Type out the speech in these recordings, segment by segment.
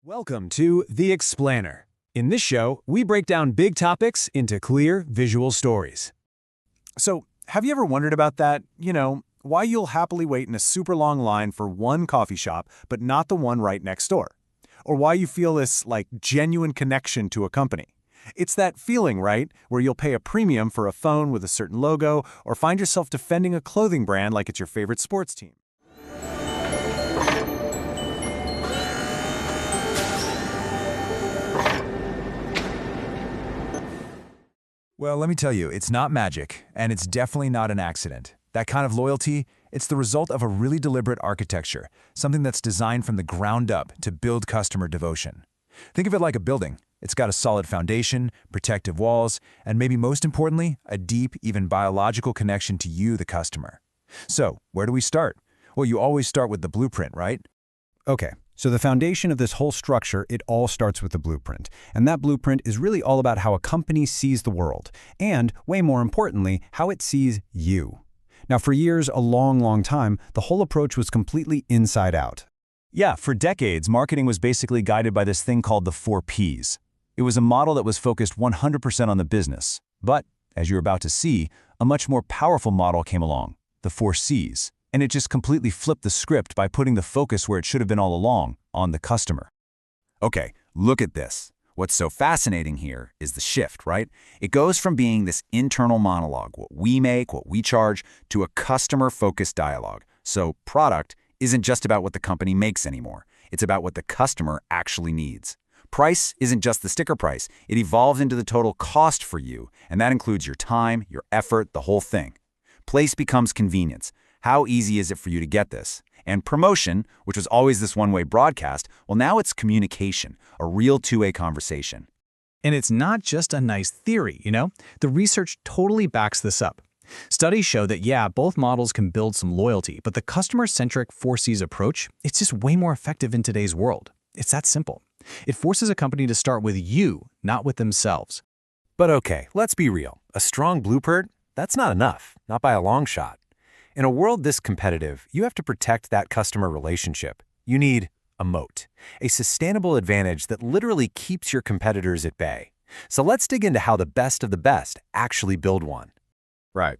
Welcome to The Explainer. In this show, we break down big topics into clear, visual stories. So, have you ever wondered about that? Why you'll happily wait in a super long line for one coffee shop, but not the one right next door? Or why you feel this, genuine connection to a company? It's that feeling, right, where you'll pay a premium for a phone with a certain logo, or find yourself defending a clothing brand like it's your favorite sports team. Well, let me tell you, it's not magic, and it's definitely not an accident. That kind of loyalty, it's the result of a really deliberate architecture, something that's designed from the ground up to build customer devotion. Think of it like a building. It's got a solid foundation, protective walls, and maybe most importantly, a deep, even biological connection to you, the customer. So, where do we start? Well, you always start with the blueprint, right? Okay, so the foundation of this whole structure, it all starts with the blueprint. And that blueprint is really all about how a company sees the world, and, way more importantly, how it sees you. Now, for years, a long time, the whole approach was completely inside out. Yeah, for decades, marketing was basically guided by this thing called the 4 Ps. It was a model that was focused 100% on the business. But, as you're about to see, a much more powerful model came along, the 4 Cs. And it just completely flipped the script by putting the focus where it should have been all along, on the customer. Okay, look at this. What's so fascinating here is the shift, right? It goes from being this internal monologue, what we make, what we charge, to a customer-focused dialogue. So product isn't just about what the company makes anymore. It's about what the customer actually needs. Price isn't just the sticker price. It evolves into the total cost for you, and that includes your time, your effort, the whole thing. Place becomes convenience. How easy is it for you to get this? And promotion, which was always this one-way broadcast, well, now it's communication, a real two-way conversation. And it's not just a nice theory, The research totally backs this up. Studies show that, yeah, both models can build some loyalty, but the customer-centric 4 Cs approach, it's just way more effective in today's world. It's that simple. It forces a company to start with you, not with themselves. But okay, let's be real. A strong blueprint? That's not enough, not by a long shot. In a world this competitive, you have to protect that customer relationship. You need a moat, a sustainable advantage that literally keeps your competitors at bay. So let's dig into how the best of the best actually build one. Right.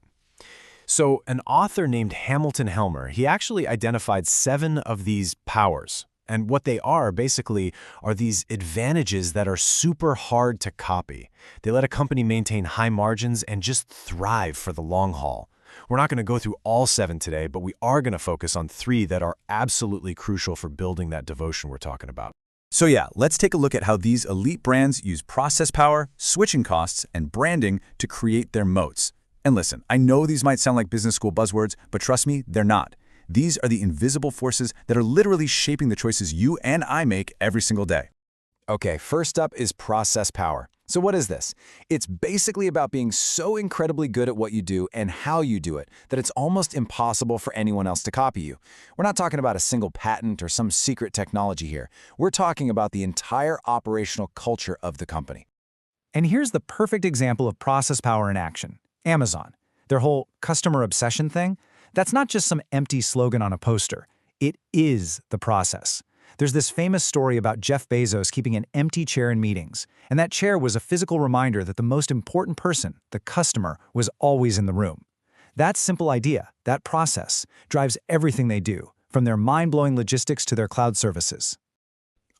So an author named Hamilton Helmer, he actually identified 7 of these powers. And what they are, basically, are these advantages that are super hard to copy. They let a company maintain high margins and just thrive for the long haul. We're not going to go through all 7 today, but we are going to focus on 3 that are absolutely crucial for building that devotion we're talking about. So yeah, let's take a look at how these elite brands use process power, switching costs, and branding to create their moats. And listen, I know these might sound like business school buzzwords, but trust me, they're not. These are the invisible forces that are literally shaping the choices you and I make every single day. Okay, first up is process power. So what is this? It's basically about being so incredibly good at what you do and how you do it that it's almost impossible for anyone else to copy you. We're not talking about a single patent or some secret technology here. We're talking about the entire operational culture of the company. And here's the perfect example of process power in action. Amazon. Their whole customer obsession thing, that's not just some empty slogan on a poster. It is the process. There's this famous story about Jeff Bezos keeping an empty chair in meetings, and that chair was a physical reminder that the most important person, the customer, was always in the room. That simple idea, that process, drives everything they do, from their mind-blowing logistics to their cloud services.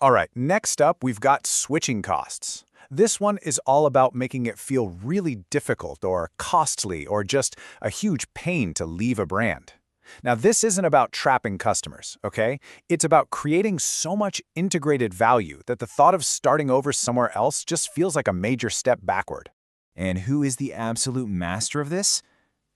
All right, next up, we've got switching costs. This one is all about making it feel really difficult or costly or just a huge pain to leave a brand. Now, this isn't about trapping customers, okay? It's about creating so much integrated value that the thought of starting over somewhere else just feels like a major step backward. And who is the absolute master of this?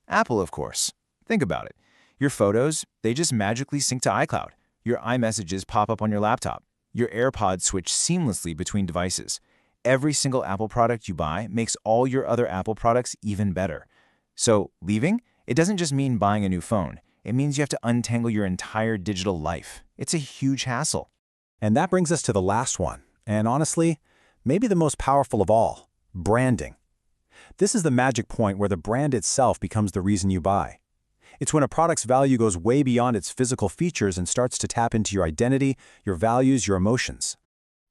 Apple, of course. Think about it. Your photos, they just magically sync to iCloud. Your iMessages pop up on your laptop. Your AirPods switch seamlessly between devices. Every single Apple product you buy makes all your other Apple products even better. So, leaving? It doesn't just mean buying a new phone. It means you have to untangle your entire digital life. It's a huge hassle. And that brings us to the last one, and honestly, maybe the most powerful of all, branding. This is the magic point where the brand itself becomes the reason you buy. It's when a product's value goes way beyond its physical features and starts to tap into your identity, your values, your emotions.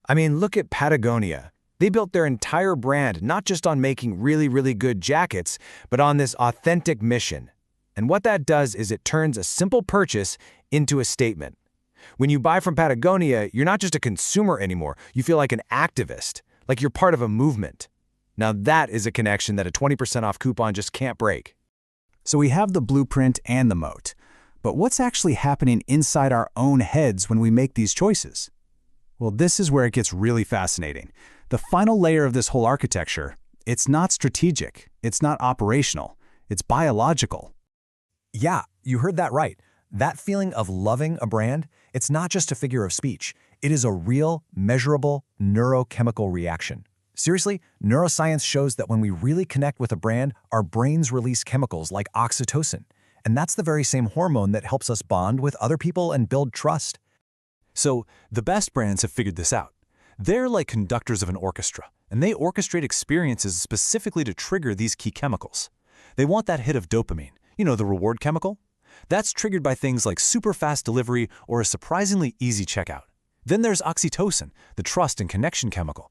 I mean, look at Patagonia. They built their entire brand not just on making really, really good jackets, but on this authentic mission. And what that does is it turns a simple purchase into a statement. When you buy from Patagonia, you're not just a consumer anymore. You feel like an activist, like you're part of a movement. Now that is a connection that a 20% off coupon just can't break. So we have the blueprint and the moat. But what's actually happening inside our own heads when we make these choices? Well, this is where it gets really fascinating. The final layer of this whole architecture, it's not strategic, it's not operational, it's biological. Yeah, you heard that right. That feeling of loving a brand, it's not just a figure of speech. It is a real, measurable neurochemical reaction. Seriously, neuroscience shows that when we really connect with a brand, our brains release chemicals like oxytocin. And that's the very same hormone that helps us bond with other people and build trust. So the best brands have figured this out. They're like conductors of an orchestra, and they orchestrate experiences specifically to trigger these key chemicals. They want that hit of dopamine, the reward chemical. That's triggered by things like super fast delivery or a surprisingly easy checkout. Then there's oxytocin, the trust and connection chemical.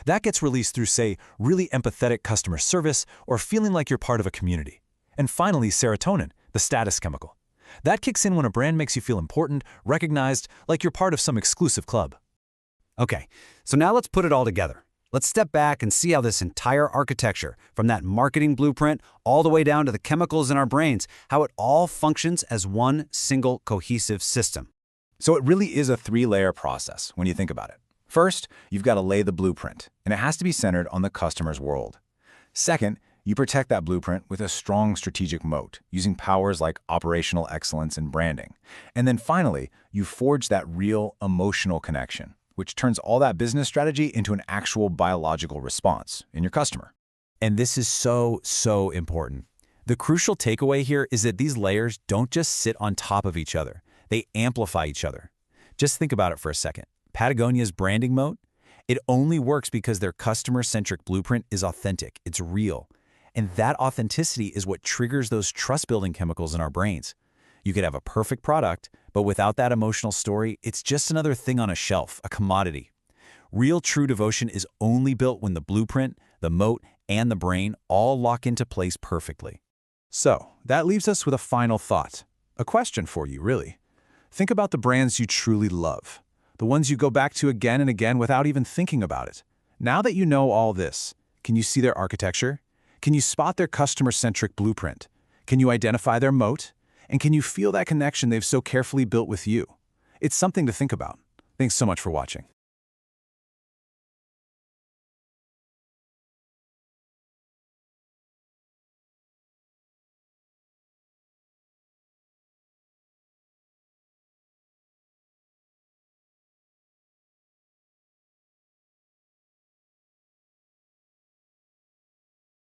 That gets released through, say, really empathetic customer service or feeling like you're part of a community. And finally, serotonin, the status chemical. That kicks in when a brand makes you feel important, recognized, like you're part of some exclusive club. Okay, so now let's put it all together. Let's step back and see how this entire architecture, from that marketing blueprint all the way down to the chemicals in our brains, how it all functions as one single cohesive system. So it really is a three-layer process when you think about it. First, you've got to lay the blueprint, and it has to be centered on the customer's world. Second, you protect that blueprint with a strong strategic moat, using powers like operational excellence and branding. And then finally, you forge that real emotional connection, which turns all that business strategy into an actual biological response in your customer. And this is so important. The crucial takeaway here is that these layers don't just sit on top of each other. They amplify each other. Just think about it for a second. Patagonia's branding moat, it only works because their customer-centric blueprint is authentic, it's real. And that authenticity is what triggers those trust-building chemicals in our brains. You could have a perfect product, but without that emotional story, it's just another thing on a shelf, a commodity. Real true devotion is only built when the blueprint, the moat, and the brain all lock into place perfectly. So, that leaves us with a final thought. A question for you, really. Think about the brands you truly love. The ones you go back to again and again without even thinking about it. Now that you know all this, can you see their architecture? Can you spot their customer-centric blueprint? Can you identify their moat? And can you feel that connection they've so carefully built with you? It's something to think about. Thanks so much for watching.